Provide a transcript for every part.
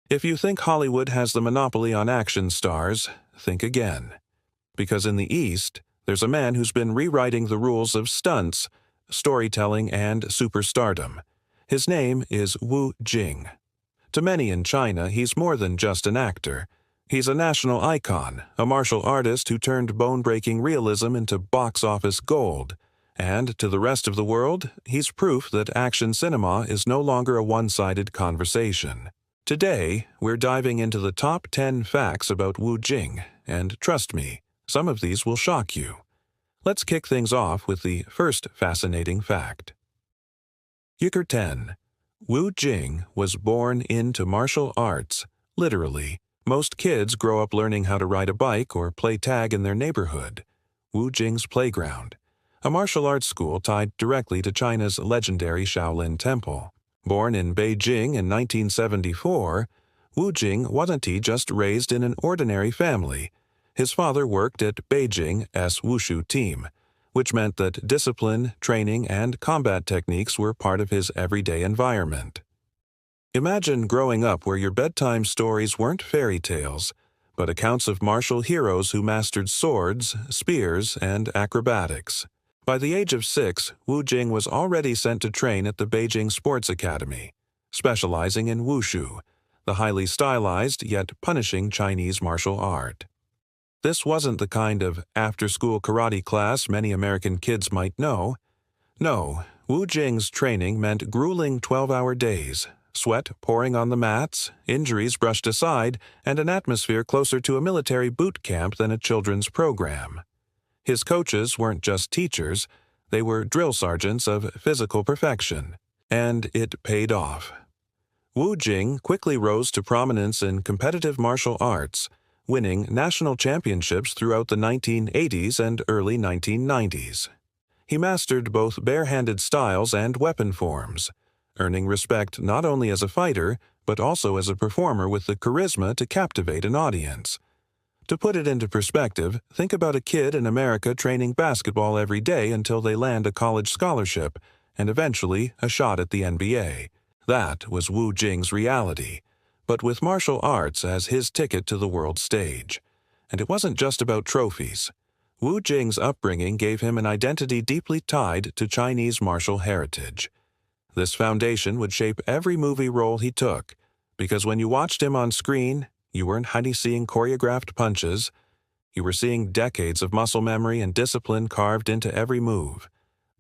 If you think Hollywood has the monopoly on action stars, think again. Because in the East, there's a man who's been rewriting the rules of stunts, storytelling, and superstardom. His name is Wu Jing. To many in China, he's more than just an actor. He's a national icon, a martial artist who turned bone-breaking realism into box-office gold. And to the rest of the world, he's proof that action cinema is no longer a one-sided conversation. Today, we're diving into the top 10 facts about Wu Jing, and trust me, some of these will shock you. Let's kick things off with the first fascinating fact. Figure 10. Wu Jing was born into martial arts, literally. Most kids grow up learning how to ride a bike or play tag in their neighborhood. Wu Jing's playground, a martial arts school tied directly to China's legendary Shaolin Temple. Born in Beijing in 1974, Wu Jing wasn't just raised in an ordinary family. His father worked at Beijing's wushu team, which meant that discipline, training, and combat techniques were part of his everyday environment. Imagine growing up where your bedtime stories weren't fairy tales, but accounts of martial heroes who mastered swords, spears, and acrobatics. By the age of 6, Wu Jing was already sent to train at the Beijing Sports Academy, specializing in wushu, the highly stylized yet punishing Chinese martial art. This wasn't the kind of after-school karate class many American kids might know. No, Wu Jing's training meant grueling 12-hour days, sweat pouring on the mats, injuries brushed aside, and an atmosphere closer to a military boot camp than a children's program. His coaches weren't just teachers, they were drill sergeants of physical perfection. And it paid off. Wu Jing quickly rose to prominence in competitive martial arts, winning national championships throughout the 1980s and early 1990s. He mastered both bare-handed styles and weapon forms, earning respect not only as a fighter, but also as a performer with the charisma to captivate an audience. To put it into perspective, think about a kid in America training basketball every day until they land a college scholarship, and eventually a shot at the NBA. That was Wu Jing's reality, but with martial arts as his ticket to the world stage. And it wasn't just about trophies. Wu Jing's upbringing gave him an identity deeply tied to Chinese martial heritage. This foundation would shape every movie role he took, because when you watched him on screen, you weren't seeing choreographed punches. You were seeing decades of muscle memory and discipline carved into every move.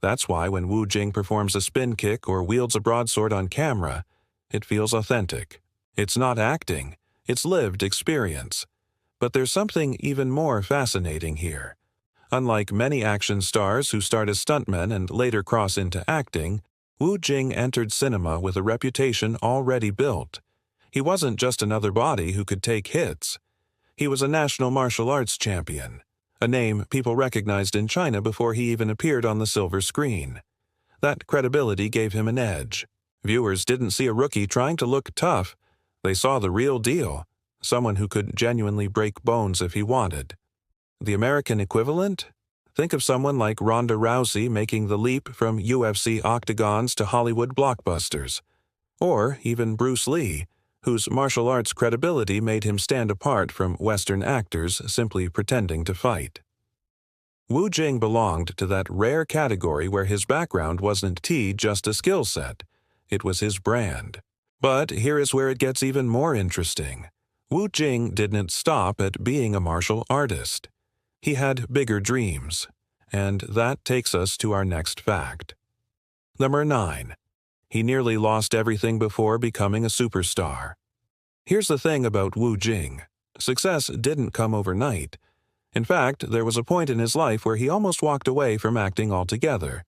That's why when Wu Jing performs a spin kick or wields a broadsword on camera, it feels authentic. It's not acting, it's lived experience. But there's something even more fascinating here. Unlike many action stars who start as stuntmen and later cross into acting, Wu Jing entered cinema with a reputation already built. He wasn't just another body who could take hits. He was a national martial arts champion, a name people recognized in China before he even appeared on the silver screen. That credibility gave him an edge. Viewers didn't see a rookie trying to look tough. They saw the real deal, someone who could genuinely break bones if he wanted. The American equivalent? Think of someone like Ronda Rousey making the leap from UFC octagons to Hollywood blockbusters. Or even Bruce Lee, whose martial arts credibility made him stand apart from Western actors simply pretending to fight. Wu Jing belonged to that rare category where his background wasn't just a skill set. It was his brand. But here is where it gets even more interesting. Wu Jing didn't stop at being a martial artist. He had bigger dreams. And that takes us to our next fact. Number 9. He nearly lost everything before becoming a superstar. Here's the thing about Wu Jing. Success didn't come overnight. In fact, there was a point in his life where he almost walked away from acting altogether.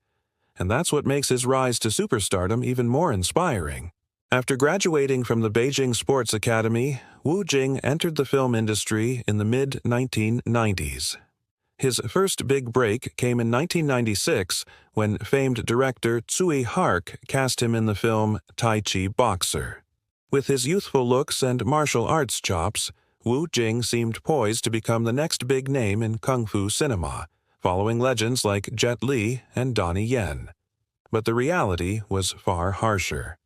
And that's what makes his rise to superstardom even more inspiring. After graduating from the Beijing Sports Academy, Wu Jing entered the film industry in the mid-1990s. His first big break came in 1996 when famed director Tsui Hark cast him in the film Tai Chi Boxer. With his youthful looks and martial arts chops, Wu Jing seemed poised to become the next big name in kung fu cinema, following legends like Jet Li and Donnie Yen. But the reality was far harsher.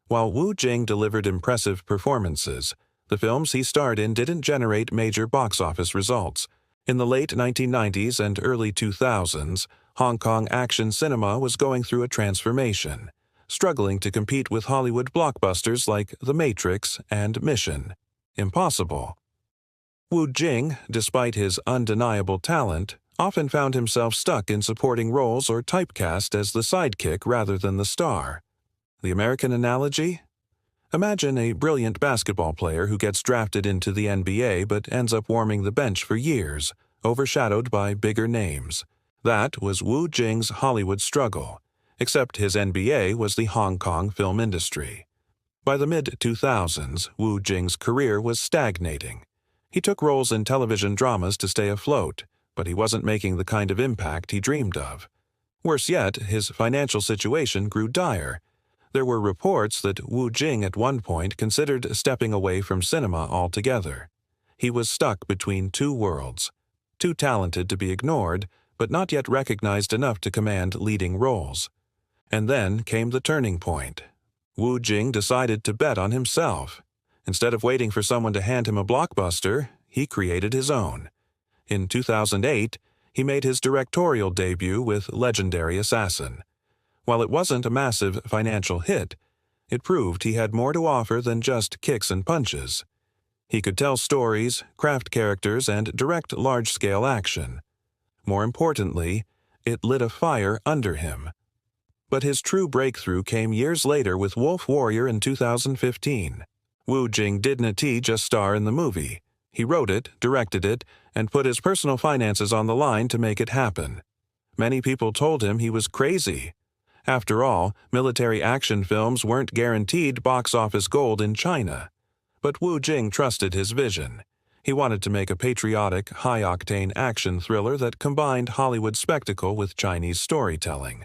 While Wu Jing delivered impressive performances, the films he starred in didn't generate major box office results. In the late 1990s and early 2000s, Hong Kong action cinema was going through a transformation, struggling to compete with Hollywood blockbusters like The Matrix and Mission Impossible. Wu Jing, despite his undeniable talent, often found himself stuck in supporting roles or typecast as the sidekick rather than the star. The American analogy? Imagine a brilliant basketball player who gets drafted into the NBA but ends up warming the bench for years, overshadowed by bigger names. That was Wu Jing's Hollywood struggle, except his NBA was the Hong Kong film industry. By the mid-2000s, Wu Jing's career was stagnating. He took roles in television dramas to stay afloat, but he wasn't making the kind of impact he dreamed of. Worse yet, his financial situation grew dire. There were reports that Wu Jing at one point considered stepping away from cinema altogether. He was stuck between two worlds, too talented to be ignored, but not yet recognized enough to command leading roles. And then came the turning point. Wu Jing decided to bet on himself. Instead of waiting for someone to hand him a blockbuster, he created his own. In 2008, he made his directorial debut with legendary Assassin. While it wasn't a massive financial hit, it proved he had more to offer than just kicks and punches. He could tell stories, craft characters, and direct large-scale action. More importantly, it lit a fire under him. But his true breakthrough came years later with Wolf Warrior in 2015. Wu Jing didn't just star in the movie. He wrote it, directed it, and put his personal finances on the line to make it happen. Many people told him he was crazy. After all, military action films weren't guaranteed box office gold in China. But Wu Jing trusted his vision. He wanted to make a patriotic, high-octane action thriller that combined Hollywood spectacle with Chinese storytelling.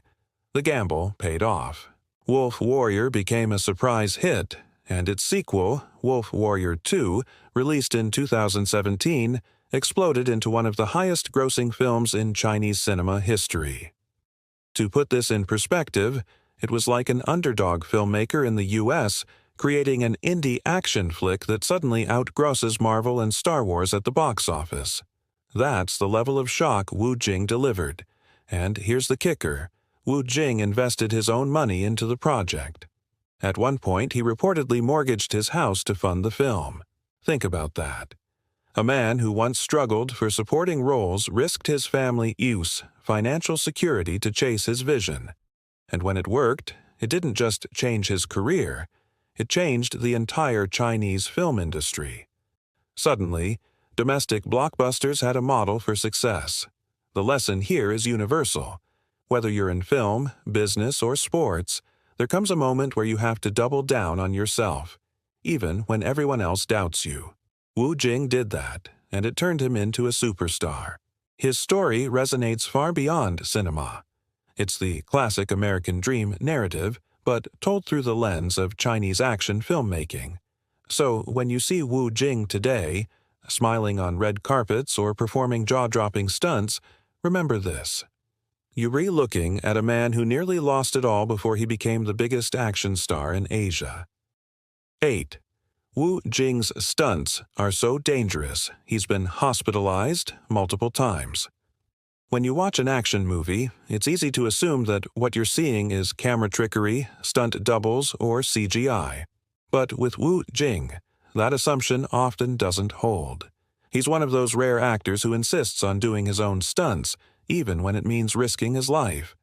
The gamble paid off. Wolf Warrior became a surprise hit, and its sequel, Wolf Warrior 2, released in 2017, exploded into one of the highest-grossing films in Chinese cinema history. To put this in perspective, it was like an underdog filmmaker in the U.S. creating an indie action flick that suddenly outgrosses Marvel and Star Wars at the box office. That's the level of shock Wu Jing delivered. And here's the kicker. Wu Jing invested his own money into the project. At one point, he reportedly mortgaged his house to fund the film. Think about that. A man who once struggled for supporting roles risked his family's financial security to chase his vision. And when it worked, it didn't just change his career, it changed the entire Chinese film industry. Suddenly, domestic blockbusters had a model for success. The lesson here is universal. Whether you're in film, business, or sports, there comes a moment where you have to double down on yourself, even when everyone else doubts you. Wu Jing did that, and it turned him into a superstar. His story resonates far beyond cinema. It's the classic American dream narrative, but told through the lens of Chinese action filmmaking. So when you see Wu Jing today, smiling on red carpets or performing jaw-dropping stunts, remember this. You're re-looking at a man who nearly lost it all before he became the biggest action star in Asia. 8. Wu Jing's stunts are so dangerous, he's been hospitalized multiple times. When you watch an action movie, it's easy to assume that what you're seeing is camera trickery, stunt doubles, or CGI. But with Wu Jing, that assumption often doesn't hold. He's one of those rare actors who insists on doing his own stunts, even when it means risking his life.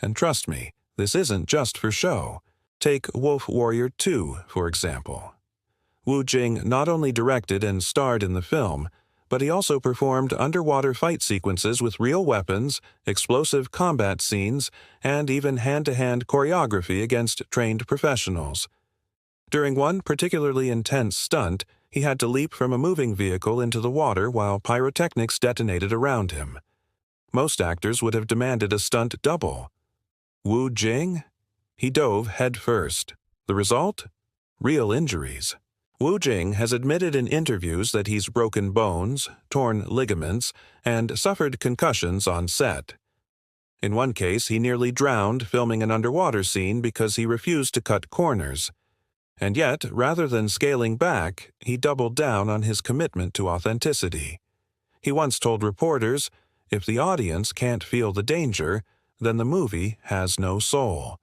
And trust me, this isn't just for show. Take Wolf Warrior 2, for example. Wu Jing not only directed and starred in the film, but he also performed underwater fight sequences with real weapons, explosive combat scenes, and even hand-to-hand choreography against trained professionals. During one particularly intense stunt, he had to leap from a moving vehicle into the water while pyrotechnics detonated around him. Most actors would have demanded a stunt double. Wu Jing? He dove head first. The result? Real injuries. Wu Jing has admitted in interviews that he's broken bones, torn ligaments, and suffered concussions on set. In one case, he nearly drowned filming an underwater scene because he refused to cut corners. And yet, rather than scaling back, he doubled down on his commitment to authenticity. He once told reporters, "If the audience can't feel the danger, then the movie has no soul."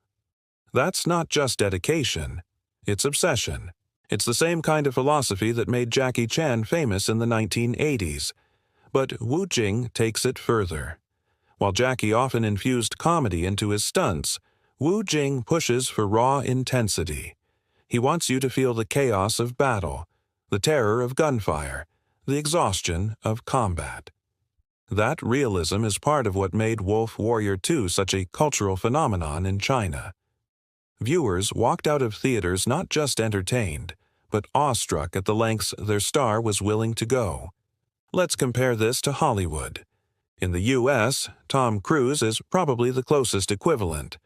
That's not just dedication, it's obsession. It's the same kind of philosophy that made Jackie Chan famous in the 1980s. But Wu Jing takes it further. While Jackie often infused comedy into his stunts, Wu Jing pushes for raw intensity. He wants you to feel the chaos of battle, the terror of gunfire, the exhaustion of combat. That realism is part of what made Wolf Warrior 2 such a cultural phenomenon in China. Viewers walked out of theaters not just entertained, but awestruck at the lengths their star was willing to go. Let's compare this to Hollywood. In the U.S., Tom Cruise is probably the closest equivalent.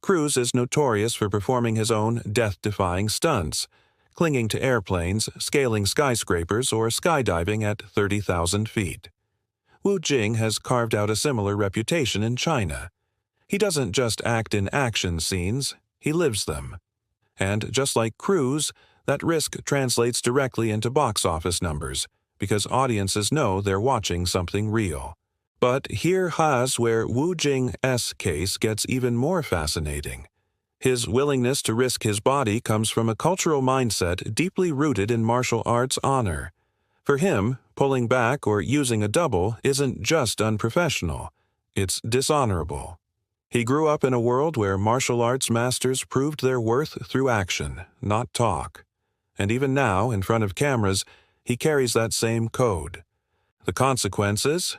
Cruise is notorious for performing his own death-defying stunts, clinging to airplanes, scaling skyscrapers, or skydiving at 30,000 feet. Wu Jing has carved out a similar reputation in China. He doesn't just act in action scenes, he lives them. And just like Cruise, that risk translates directly into box office numbers, because audiences know they're watching something real. But here's where Wu Jing's case gets even more fascinating. His willingness to risk his body comes from a cultural mindset deeply rooted in martial arts honor. For him, pulling back or using a double isn't just unprofessional, it's dishonorable. He grew up in a world where martial arts masters proved their worth through action, not talk. And even now, in front of cameras, he carries that same code. The consequences?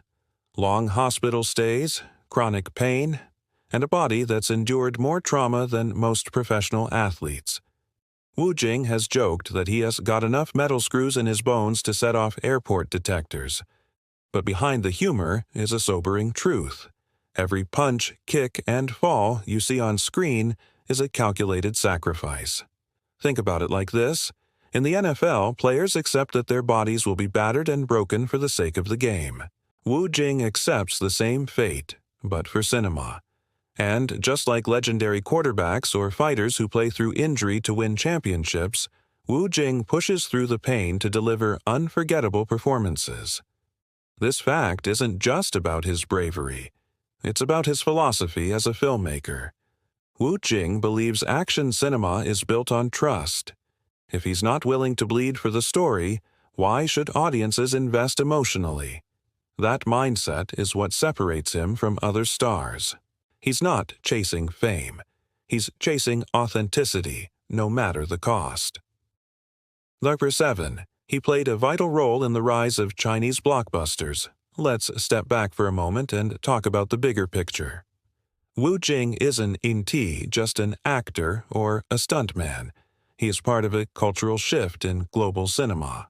Long hospital stays, chronic pain, and a body that's endured more trauma than most professional athletes. Wu Jing has joked that he has got enough metal screws in his bones to set off airport detectors. But behind the humor is a sobering truth. Every punch, kick, and fall you see on screen is a calculated sacrifice. Think about it like this. In the NFL, players accept that their bodies will be battered and broken for the sake of the game. Wu Jing accepts the same fate, but for cinema. And just like legendary quarterbacks or fighters who play through injury to win championships, Wu Jing pushes through the pain to deliver unforgettable performances. This fact isn't just about his bravery. It's about his philosophy as a filmmaker. Wu Jing believes action cinema is built on trust. If he's not willing to bleed for the story, why should audiences invest emotionally? That mindset is what separates him from other stars. He's not chasing fame. He's chasing authenticity, no matter the cost. Number 7. He played a vital role in the rise of Chinese blockbusters. Let's step back for a moment and talk about the bigger picture. Wu Jing isn't just an actor or a stuntman. He is part of a cultural shift in global cinema.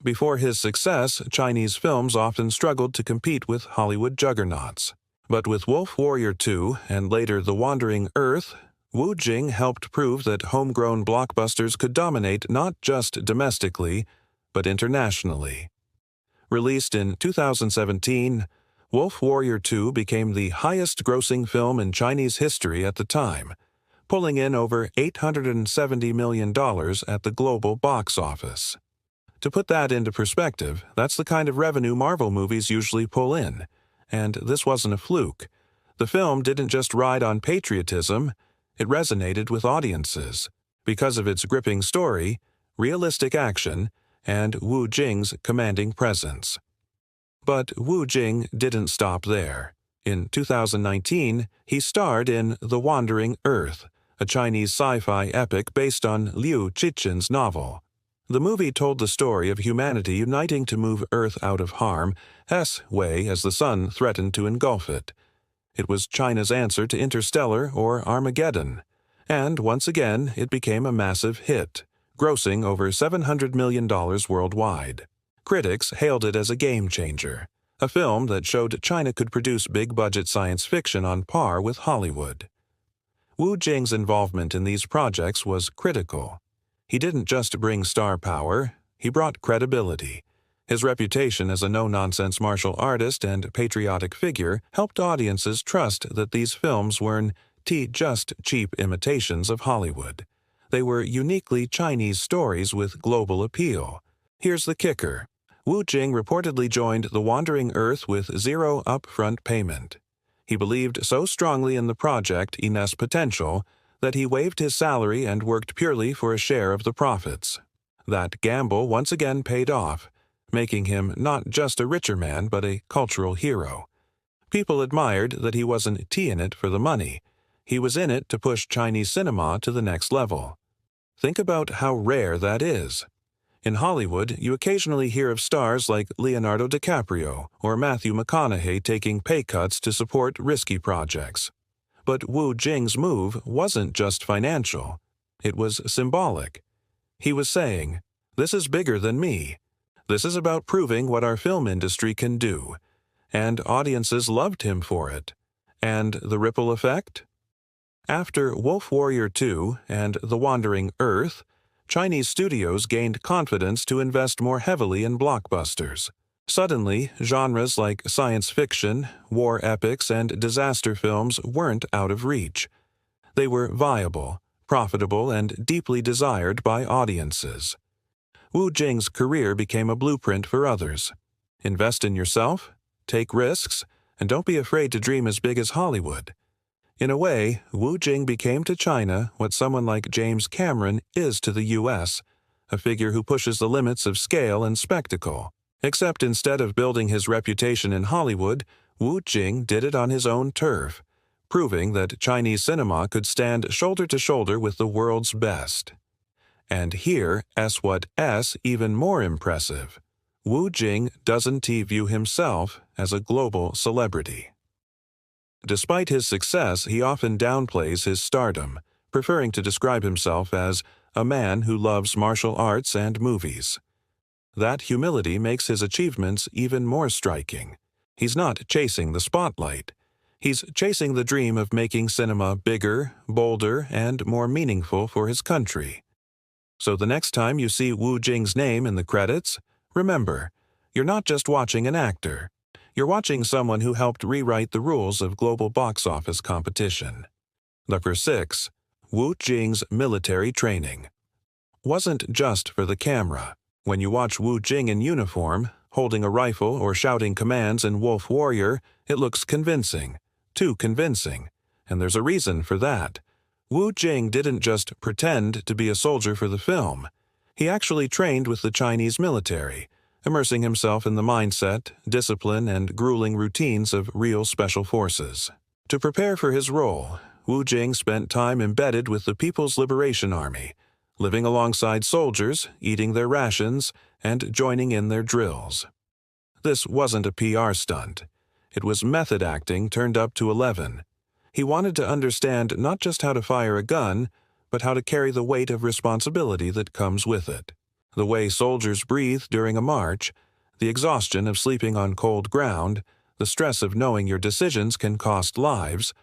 Before his success, Chinese films often struggled to compete with Hollywood juggernauts. But with Wolf Warrior 2 and later The Wandering Earth, Wu Jing helped prove that homegrown blockbusters could dominate not just domestically, but internationally. Released in 2017, Wolf Warrior 2 became the highest-grossing film in Chinese history at the time, pulling in over $870 million at the global box office. To put that into perspective, that's the kind of revenue Marvel movies usually pull in, and this wasn't a fluke. The film didn't just ride on patriotism, it resonated with audiences because of its gripping story, realistic action, and Wu Jing's commanding presence. But Wu Jing didn't stop there. In 2019, he starred in The Wandering Earth, a Chinese sci-fi epic based on Liu Cixin's novel. The movie told the story of humanity uniting to move Earth out of harm's way as the sun threatened to engulf it. It was China's answer to Interstellar or Armageddon, and once again it became a massive hit, grossing over $700 million worldwide. Critics hailed it as a game-changer, a film that showed China could produce big-budget science fiction on par with Hollywood. Wu Jing's involvement in these projects was critical. He didn't just bring star power, he brought credibility. His reputation as a no-nonsense martial artist and patriotic figure helped audiences trust that these films weren't just cheap imitations of Hollywood. They were uniquely Chinese stories with global appeal. Here's the kicker. Wu Jing reportedly joined the Wandering Earth with zero upfront payment. He believed so strongly in the project Ines' potential that he waived his salary and worked purely for a share of the profits. That gamble once again paid off, making him not just a richer man but a cultural hero. People admired that he wasn't in it for the money. He was in it to push Chinese cinema to the next level. Think about how rare that is. In Hollywood, you occasionally hear of stars like Leonardo DiCaprio or Matthew McConaughey taking pay cuts to support risky projects. But Wu Jing's move wasn't just financial. It was symbolic. He was saying, "This is bigger than me. This is about proving what our film industry can do." And audiences loved him for it. And the ripple effect? After Wolf Warrior 2 and The Wandering Earth, Chinese studios gained confidence to invest more heavily in blockbusters. Suddenly, genres like science fiction, war epics, and disaster films weren't out of reach. They were viable, profitable, and deeply desired by audiences. Wu Jing's career became a blueprint for others. Invest in yourself, take risks, and don't be afraid to dream as big as Hollywood. In a way, Wu Jing became to China what someone like James Cameron is to the U.S., a figure who pushes the limits of scale and spectacle. Except instead of building his reputation in Hollywood, Wu Jing did it on his own turf, proving that Chinese cinema could stand shoulder to shoulder with the world's best. And here is what's even more impressive. Wu Jing doesn't view himself as a global celebrity. Despite his success, he often downplays his stardom, preferring to describe himself as a man who loves martial arts and movies. That humility makes his achievements even more striking. He's not chasing the spotlight. He's chasing the dream of making cinema bigger, bolder, and more meaningful for his country. So the next time you see Wu Jing's name in the credits, remember, you're not just watching an actor. You're watching someone who helped rewrite the rules of global box office competition. Number 6. Wu Jing's military training. Wasn't just for the camera. When you watch Wu Jing in uniform, holding a rifle or shouting commands in Wolf Warrior, it looks convincing. Too convincing. And there's a reason for that. Wu Jing didn't just pretend to be a soldier for the film. He actually trained with the Chinese military, immersing himself in the mindset, discipline, and grueling routines of real special forces. To prepare for his role, Wu Jing spent time embedded with the People's Liberation Army, living alongside soldiers, eating their rations, and joining in their drills. This wasn't a PR stunt. It was method acting turned up to 11. He wanted to understand not just how to fire a gun, but how to carry the weight of responsibility that comes with it. The way soldiers breathe during a march, the exhaustion of sleeping on cold ground, the stress of knowing your decisions can cost lives,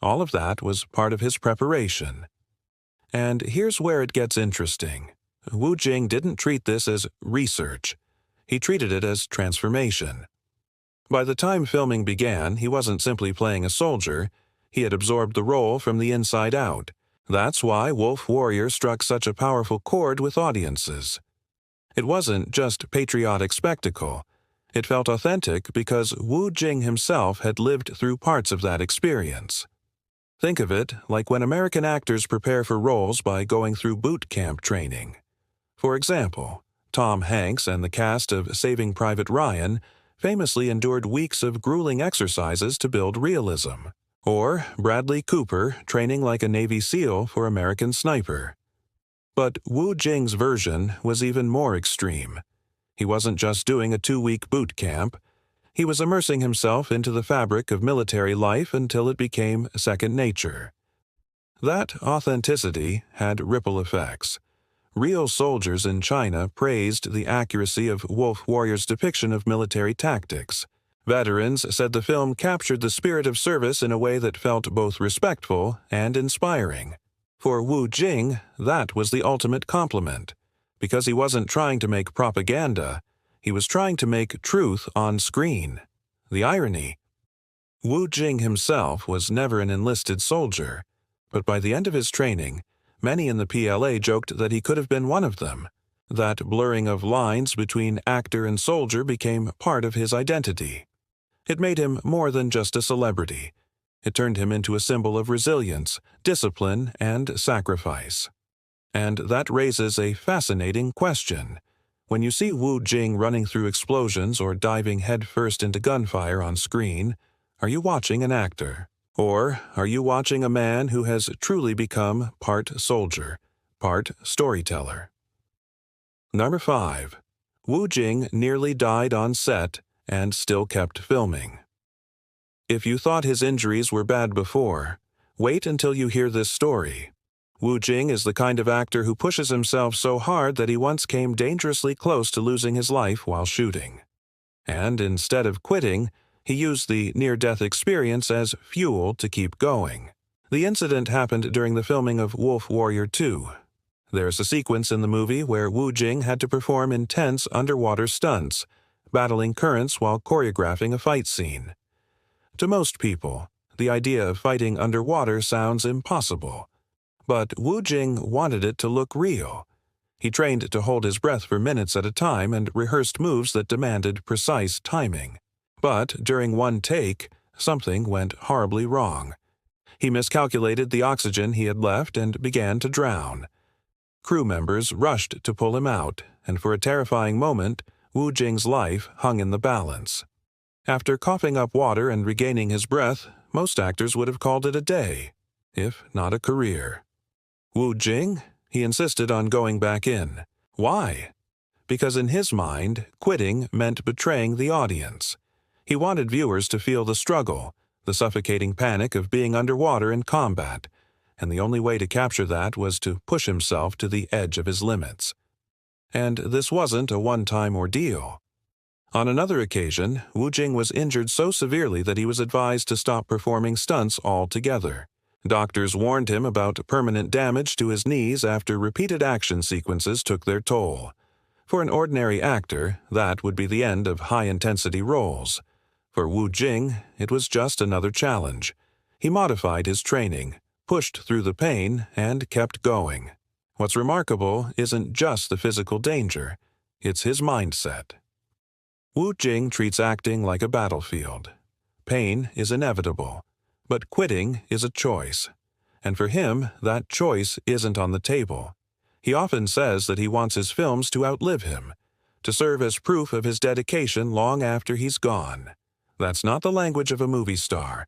all of that was part of his preparation. And here's where it gets interesting. Wu Jing didn't treat this as research. He treated it as transformation. By the time filming began, he wasn't simply playing a soldier. He had absorbed the role from the inside out. That's why Wolf Warrior struck such a powerful chord with audiences. It wasn't just patriotic spectacle. It felt authentic because Wu Jing himself had lived through parts of that experience. Think of it like when American actors prepare for roles by going through boot camp training. For example, Tom Hanks and the cast of Saving Private Ryan famously endured weeks of grueling exercises to build realism. Or Bradley Cooper training like a Navy SEAL for American Sniper. But Wu Jing's version was even more extreme. He wasn't just doing a 2-week boot camp. He was immersing himself into the fabric of military life until it became second nature. That authenticity had ripple effects. Real soldiers in China praised the accuracy of Wolf Warrior's depiction of military tactics. Veterans said the film captured the spirit of service in a way that felt both respectful and inspiring. For Wu Jing, that was the ultimate compliment. Because he wasn't trying to make propaganda, he was trying to make truth on screen. The irony. Wu Jing himself was never an enlisted soldier, but by the end of his training, Many in the PLA joked that he could have been one of them. That blurring of lines between actor and soldier became part of his identity. It made him more than just a celebrity. It turned him into a symbol of resilience, discipline, and sacrifice. And that raises a fascinating question. When you see Wu Jing running through explosions or diving headfirst into gunfire on screen, are you watching an actor? Or are you watching a man who has truly become part soldier, part storyteller? Number 5. Wu Jing nearly died on set and still kept filming. If you thought his injuries were bad before, wait until you hear this story. Wu Jing is the kind of actor who pushes himself so hard that he once came dangerously close to losing his life while shooting. And instead of quitting, he used the near-death experience as fuel to keep going. The incident happened during the filming of Wolf Warrior 2. There's a sequence in the movie where Wu Jing had to perform intense underwater stunts, battling currents while choreographing a fight scene. To most people, the idea of fighting underwater sounds impossible. But Wu Jing wanted it to look real. He trained to hold his breath for minutes at a time and rehearsed moves that demanded precise timing. But during one take, something went horribly wrong. He miscalculated the oxygen he had left and began to drown. Crew members rushed to pull him out, and for a terrifying moment, Wu Jing's life hung in the balance. After coughing up water and regaining his breath, most actors would have called it a day, if not a career. Wu Jing? He insisted on going back in. Why? Because in his mind, quitting meant betraying the audience. He wanted viewers to feel the struggle, the suffocating panic of being underwater in combat, and the only way to capture that was to push himself to the edge of his limits. And this wasn't a one-time ordeal. On another occasion, Wu Jing was injured so severely that he was advised to stop performing stunts altogether. Doctors warned him about permanent damage to his knees after repeated action sequences took their toll. For an ordinary actor, that would be the end of high-intensity roles. For Wu Jing, it was just another challenge. He modified his training, pushed through the pain, and kept going. What's remarkable isn't just the physical danger, it's his mindset. Wu Jing treats acting like a battlefield. Pain is inevitable, but quitting is a choice. And for him, that choice isn't on the table. He often says that he wants his films to outlive him, to serve as proof of his dedication long after he's gone. That's not the language of a movie star.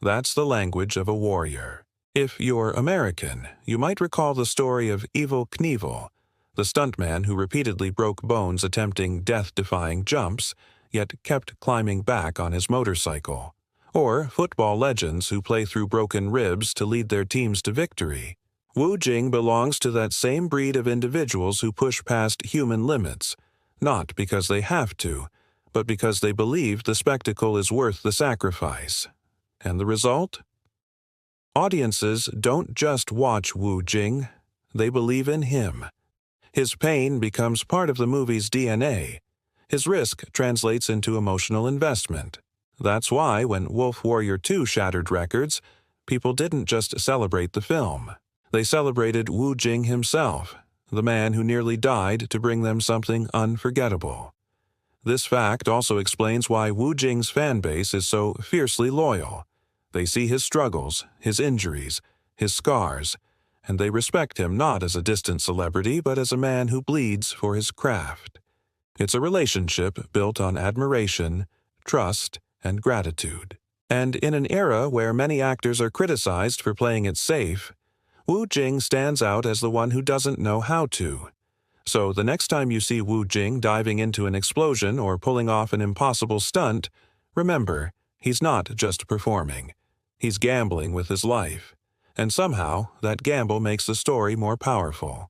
That's the language of a warrior. If you're American, you might recall the story of Evel Knievel, the stuntman who repeatedly broke bones attempting death-defying jumps, yet kept climbing back on his motorcycle. Or football legends who play through broken ribs to lead their teams to victory. Wu Jing belongs to that same breed of individuals who push past human limits, not because they have to, but because they believe the spectacle is worth the sacrifice. And the result? Audiences don't just watch Wu Jing, they believe in him. His pain becomes part of the movie's DNA. His risk translates into emotional investment. That's why when Wolf Warrior 2 shattered records, people didn't just celebrate the film. They celebrated Wu Jing himself, the man who nearly died to bring them something unforgettable. This fact also explains why Wu Jing's fan base is so fiercely loyal. They see his struggles, his injuries, his scars, and they respect him not as a distant celebrity but as a man who bleeds for his craft. It's a relationship built on admiration, trust, and gratitude. And in an era where many actors are criticized for playing it safe, Wu Jing stands out as the one who doesn't know how to. So the next time you see Wu Jing diving into an explosion or pulling off an impossible stunt, remember, he's not just performing. He's gambling with his life. And somehow, that gamble makes the story more powerful.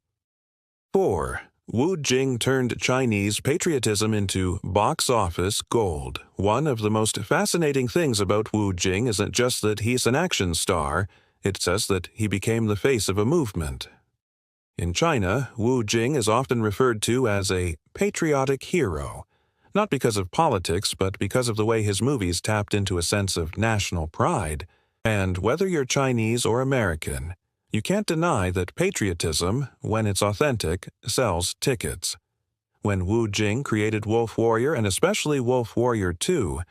4. Wu Jing turned Chinese patriotism into box office gold. One of the most fascinating things about Wu Jing isn't just that he's an action star, it says that he became the face of a movement. In China, Wu Jing is often referred to as a patriotic hero, not because of politics, but because of the way his movies tapped into a sense of national pride. And whether you're Chinese or American, You can't deny that patriotism, when it's authentic, sells tickets. When Wu Jing created Wolf Warrior and especially Wolf Warrior 2,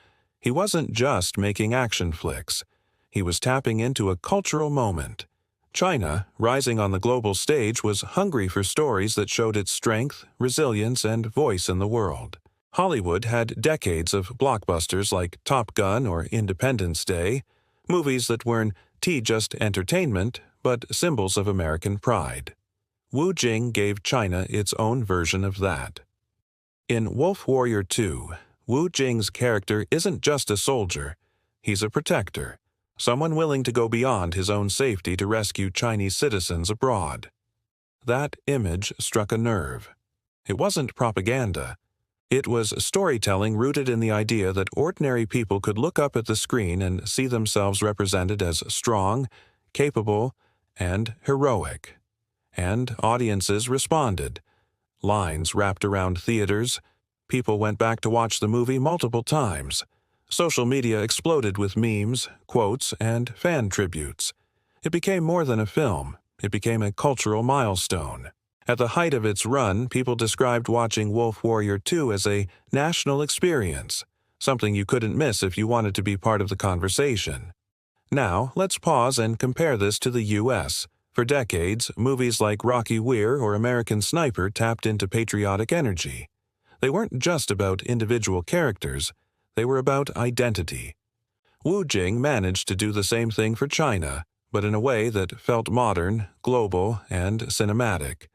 he wasn't just making action flicks. He was tapping into a cultural moment. China, rising on the global stage, was hungry for stories that showed its strength, resilience, and voice in the world. Hollywood had decades of blockbusters like Top Gun or Independence Day, movies that weren't just entertainment, but symbols of American pride. Wu Jing gave China its own version of that. In Wolf Warrior 2, Wu Jing's character isn't just a soldier, he's a protector, someone willing to go beyond his own safety to rescue Chinese citizens abroad. That image struck a nerve. It wasn't propaganda. It was storytelling rooted in the idea that ordinary people could look up at the screen and see themselves represented as strong, capable, and heroic. And audiences responded. Lines wrapped around theaters. People went back to watch the movie multiple times. Social media exploded with memes, quotes, and fan tributes. It became more than a film. It became a cultural milestone. At the height of its run, people described watching Wolf Warrior 2 as a national experience, something you couldn't miss if you wanted to be part of the conversation. Now, let's pause and compare this to the U.S. For decades, movies like Rocky Weir or American Sniper tapped into patriotic energy. They weren't just about individual characters, they were about identity. Wu Jing managed to do the same thing for China, but in a way that felt modern, global, and cinematic.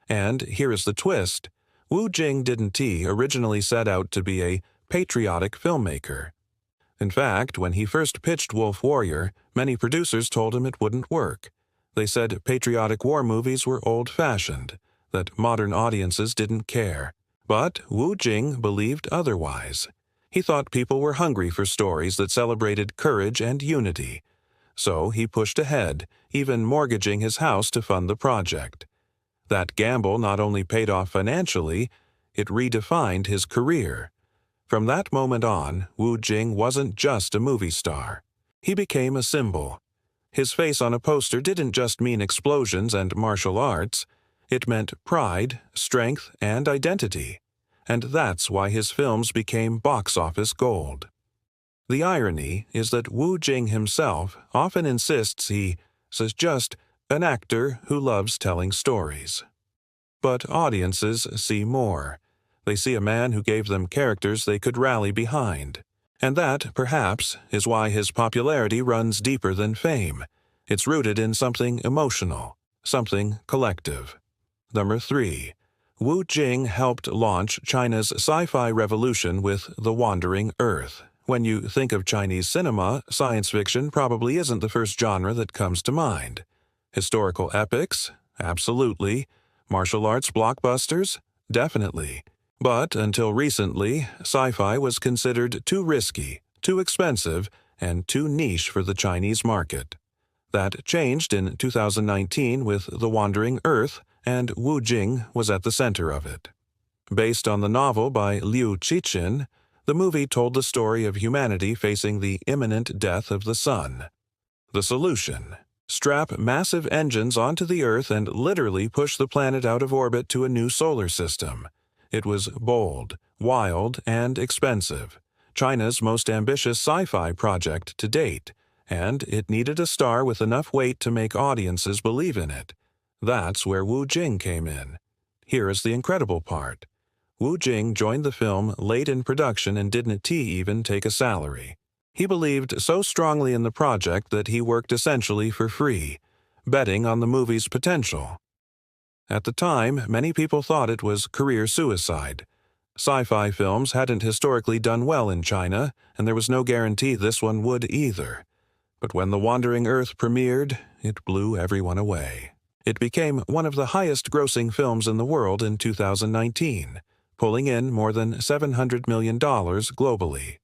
And here is the twist. Wu Jing didn't originally set out to be a patriotic filmmaker. In fact, when he first pitched Wolf Warrior, many producers told him it wouldn't work. They said patriotic war movies were old-fashioned, that modern audiences didn't care. But Wu Jing believed otherwise. He thought people were hungry for stories that celebrated courage and unity. So he pushed ahead, even mortgaging his house to fund the project. That gamble not only paid off financially, it redefined his career. From that moment on, Wu Jing wasn't just a movie star. He became a symbol. His face on a poster didn't just mean explosions and martial arts. It meant pride, strength, and identity. And that's why his films became box office gold. The irony is that Wu Jing himself often insists he's just an actor who loves telling stories. But audiences see more. They see a man who gave them characters they could rally behind. And that, perhaps, is why his popularity runs deeper than fame. It's rooted in something emotional, something collective. Number 3. Wu Jing helped launch China's sci-fi revolution with The Wandering Earth. When you think of Chinese cinema, science fiction probably isn't the first genre that comes to mind. Historical epics? Absolutely. Martial arts blockbusters? Definitely. But until recently, sci-fi was considered too risky, too expensive, and too niche for the Chinese market. That changed in 2019 with The Wandering Earth, and Wu Jing was at the center of it. Based on the novel by Liu Cixin, the movie told the story of humanity facing the imminent death of the sun. The solution: strap massive engines onto the Earth and literally push the planet out of orbit to a new solar system. It was bold, wild, and expensive, China's most ambitious sci-fi project to date, and it needed a star with enough weight to make audiences believe in it. That's where Wu Jing came in. Here is the incredible part. Wu Jing joined the film late in production and didn't even take a salary. He believed so strongly in the project that he worked essentially for free, betting on the movie's potential. At the time, many people thought it was career suicide. Sci-fi films hadn't historically done well in China, and there was no guarantee this one would either. But when The Wandering Earth premiered, it blew everyone away. It became one of the highest-grossing films in the world in 2019, pulling in more than $700 million globally.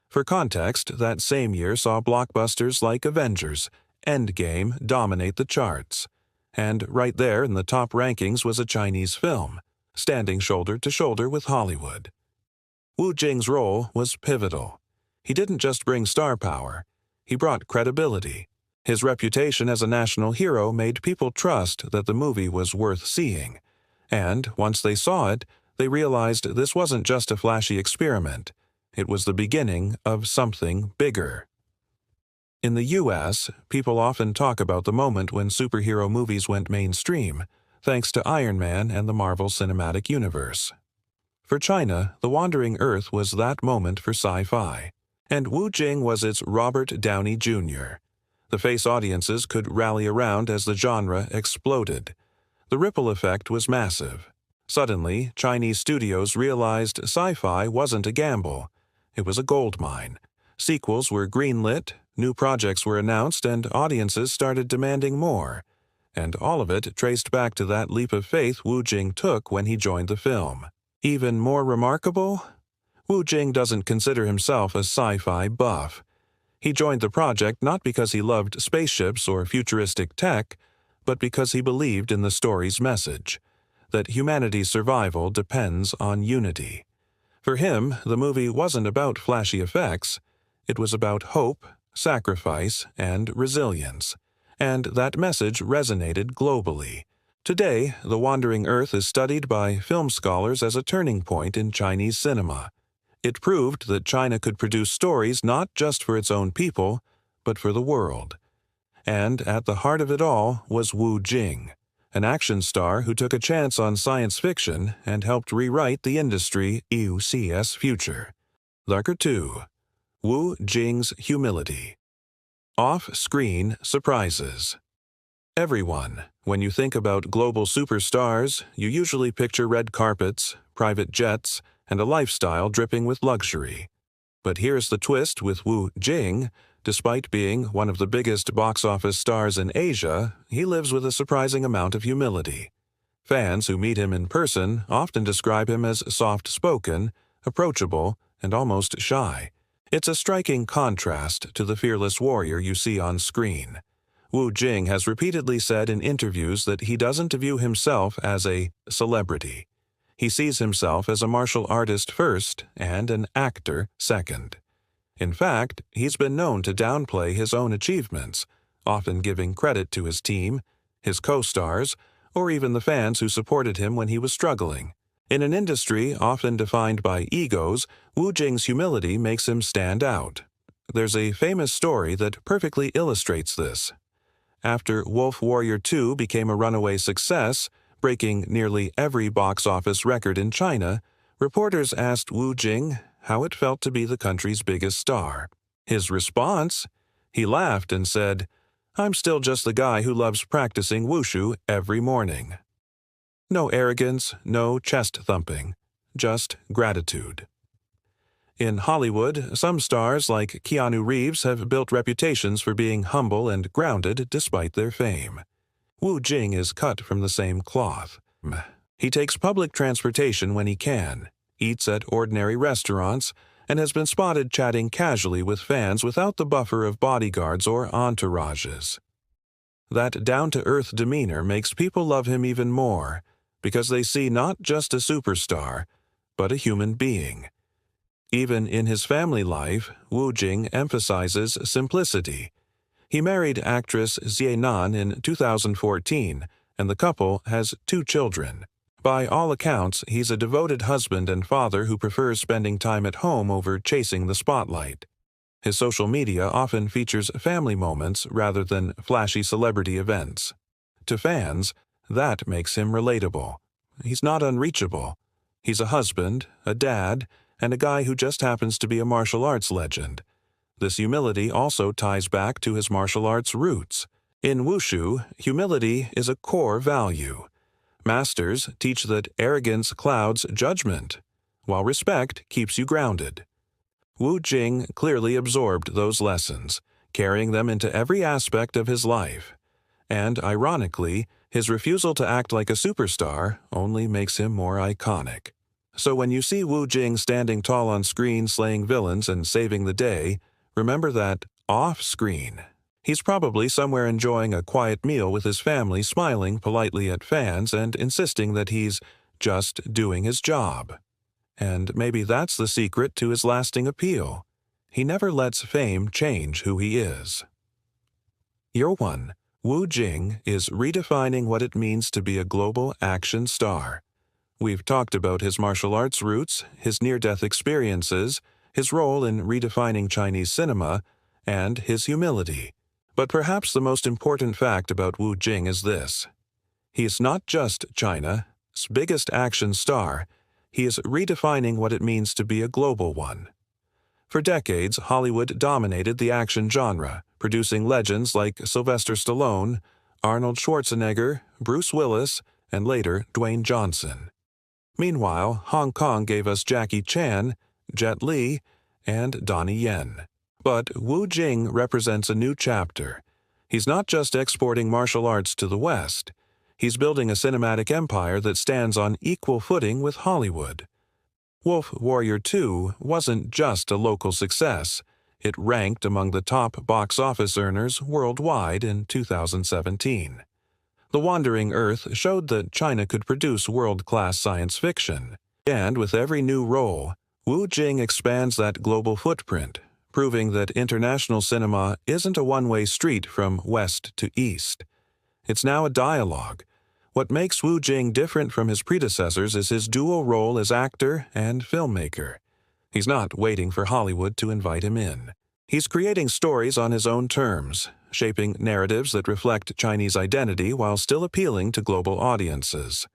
For context, that same year saw blockbusters like Avengers, Endgame dominate the charts. And right there in the top rankings was a Chinese film, standing shoulder to shoulder with Hollywood. Wu Jing's role was pivotal. He didn't just bring star power, he brought credibility. His reputation as a national hero made people trust that the movie was worth seeing, and once they saw it, they realized this wasn't just a flashy experiment. It was the beginning of something bigger. In the U.S., people often talk about the moment when superhero movies went mainstream, thanks to Iron Man and the Marvel Cinematic Universe. For China, The Wandering Earth was that moment for sci-fi, and Wu Jing was its Robert Downey Jr. The face audiences could rally around as the genre exploded. The ripple effect was massive. Suddenly, Chinese studios realized sci-fi wasn't a gamble. It was a goldmine. Sequels were greenlit, new projects were announced, and audiences started demanding more. And all of it traced back to that leap of faith Wu Jing took when he joined the film. Even more remarkable? Wu Jing doesn't consider himself a sci-fi buff. He joined the project not because he loved spaceships or futuristic tech, but because he believed in the story's message, that humanity's survival depends on unity. For him, the movie wasn't about flashy effects. It was about hope, sacrifice, and resilience. And that message resonated globally. Today, The Wandering Earth is studied by film scholars as a turning point in Chinese cinema. It proved that China could produce stories not just for its own people, but for the world. And at the heart of it all was Wu Jing, an action star who took a chance on science fiction and helped rewrite the industry's future. Larker 2. Wu Jing's Humility. Off-screen surprises. Everyone, when you think about global superstars, you usually picture red carpets, private jets, and a lifestyle dripping with luxury. But here's the twist with Wu Jing. Despite being one of the biggest box office stars in Asia, he lives with a surprising amount of humility. Fans who meet him in person often describe him as soft-spoken, approachable, and almost shy. It's a striking contrast to the fearless warrior you see on screen. Wu Jing has repeatedly said in interviews that he doesn't view himself as a celebrity. He sees himself as a martial artist first and an actor second. In fact, he's been known to downplay his own achievements, often giving credit to his team, his co-stars, or even the fans who supported him when he was struggling. In an industry often defined by egos, Wu Jing's humility makes him stand out. There's a famous story that perfectly illustrates this. After Wolf Warrior 2 became a runaway success, breaking nearly every box office record in China, reporters asked Wu Jing how it felt to be the country's biggest star. His response? He laughed and said, "I'm still just the guy who loves practicing wushu every morning." No arrogance, no chest-thumping, just gratitude. In Hollywood, some stars like Keanu Reeves have built reputations for being humble and grounded despite their fame. Wu Jing is cut from the same cloth. He takes public transportation when he can, eats at ordinary restaurants, and has been spotted chatting casually with fans without the buffer of bodyguards or entourages. That down-to-earth demeanor makes people love him even more, because they see not just a superstar, but a human being. Even in his family life, Wu Jing emphasizes simplicity. He married actress Xie Nan in 2014, and the couple has 2 children. By all accounts, he's a devoted husband and father who prefers spending time at home over chasing the spotlight. His social media often features family moments rather than flashy celebrity events. To fans, that makes him relatable. He's not unreachable. He's a husband, a dad, and a guy who just happens to be a martial arts legend. This humility also ties back to his martial arts roots. In wushu, humility is a core value. Masters teach that arrogance clouds judgment, while respect keeps you grounded. Wu Jing clearly absorbed those lessons, carrying them into every aspect of his life. And, ironically, his refusal to act like a superstar only makes him more iconic. So when you see Wu Jing standing tall on screen slaying villains and saving the day, remember that off-screen, he's probably somewhere enjoying a quiet meal with his family, smiling politely at fans and insisting that he's just doing his job. And maybe that's the secret to his lasting appeal. He never lets fame change who he is. Year 1. Wu Jing is redefining what it means to be a global action star. We've talked about his martial arts roots, his near-death experiences, his role in redefining Chinese cinema, and his humility. But perhaps the most important fact about Wu Jing is this. He is not just China's biggest action star, he is redefining what it means to be a global one. For decades, Hollywood dominated the action genre, producing legends like Sylvester Stallone, Arnold Schwarzenegger, Bruce Willis, and later Dwayne Johnson. Meanwhile, Hong Kong gave us Jackie Chan, Jet Li, and Donnie Yen. But Wu Jing represents a new chapter. He's not just exporting martial arts to the West. He's building a cinematic empire that stands on equal footing with Hollywood. Wolf Warrior 2 wasn't just a local success. It ranked among the top box office earners worldwide in 2017. The Wandering Earth showed that China could produce world-class science fiction. And with every new role, Wu Jing expands that global footprint, proving that international cinema isn't a one-way street from west to east. It's now a dialogue. What makes Wu Jing different from his predecessors is his dual role as actor and filmmaker. He's not waiting for Hollywood to invite him in. He's creating stories on his own terms, shaping narratives that reflect Chinese identity while still appealing to global audiences.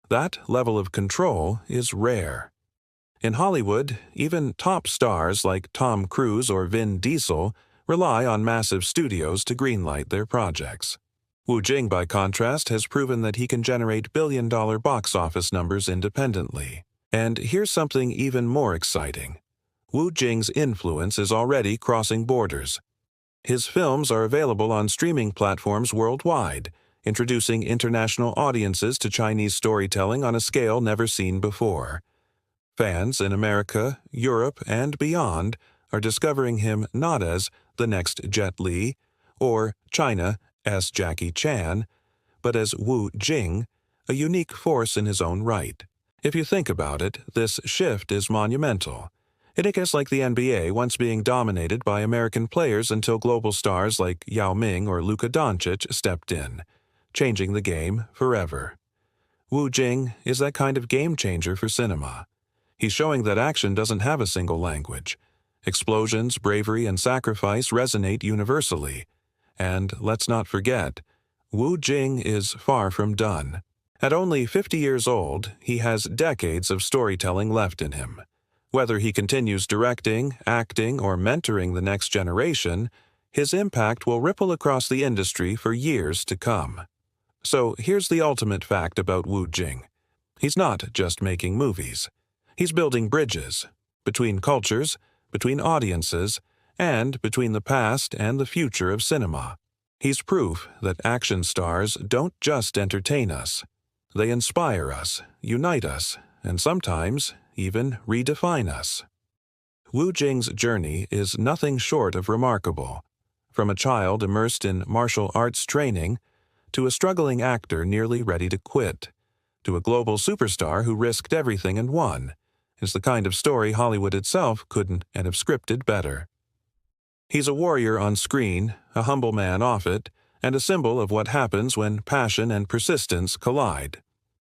That level of control is rare. In Hollywood, even top stars like Tom Cruise or Vin Diesel rely on massive studios to greenlight their projects. Wu Jing, by contrast, has proven that he can generate billion-dollar box office numbers independently. And here's something even more exciting. Wu Jing's influence is already crossing borders. His films are available on streaming platforms worldwide, introducing international audiences to Chinese storytelling on a scale never seen before. Fans in America, Europe, and beyond are discovering him not as the next Jet Li or China as Jackie Chan, but as Wu Jing, a unique force in his own right. If you think about it, this shift is monumental. It is like the NBA once being dominated by American players until global stars like Yao Ming or Luka Doncic stepped in, changing the game forever. Wu Jing is that kind of game changer for cinema. He's showing that action doesn't have a single language. Explosions, bravery, and sacrifice resonate universally. And let's not forget, Wu Jing is far from done. At only 50 years old, he has decades of storytelling left in him. Whether he continues directing, acting, or mentoring the next generation, his impact will ripple across the industry for years to come. So here's the ultimate fact about Wu Jing. He's not just making movies. He's building bridges between cultures, between audiences, and between the past and the future of cinema. He's proof that action stars don't just entertain us. They inspire us, unite us, and sometimes even redefine us. Wu Jing's journey is nothing short of remarkable. From a child immersed in martial arts training, to a struggling actor nearly ready to quit, to a global superstar who risked everything and won, is the kind of story Hollywood itself couldn't have scripted better. He's a warrior on screen, a humble man off it, and a symbol of what happens when passion and persistence collide.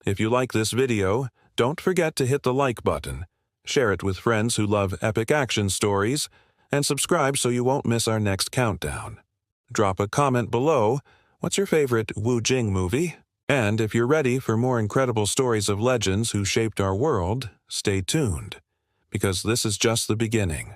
If you like this video, don't forget to hit the like button, share it with friends who love epic action stories, and subscribe so you won't miss our next countdown. Drop a comment below. What's your favorite Wu Jing movie? And if you're ready for more incredible stories of legends who shaped our world, stay tuned, because this is just the beginning.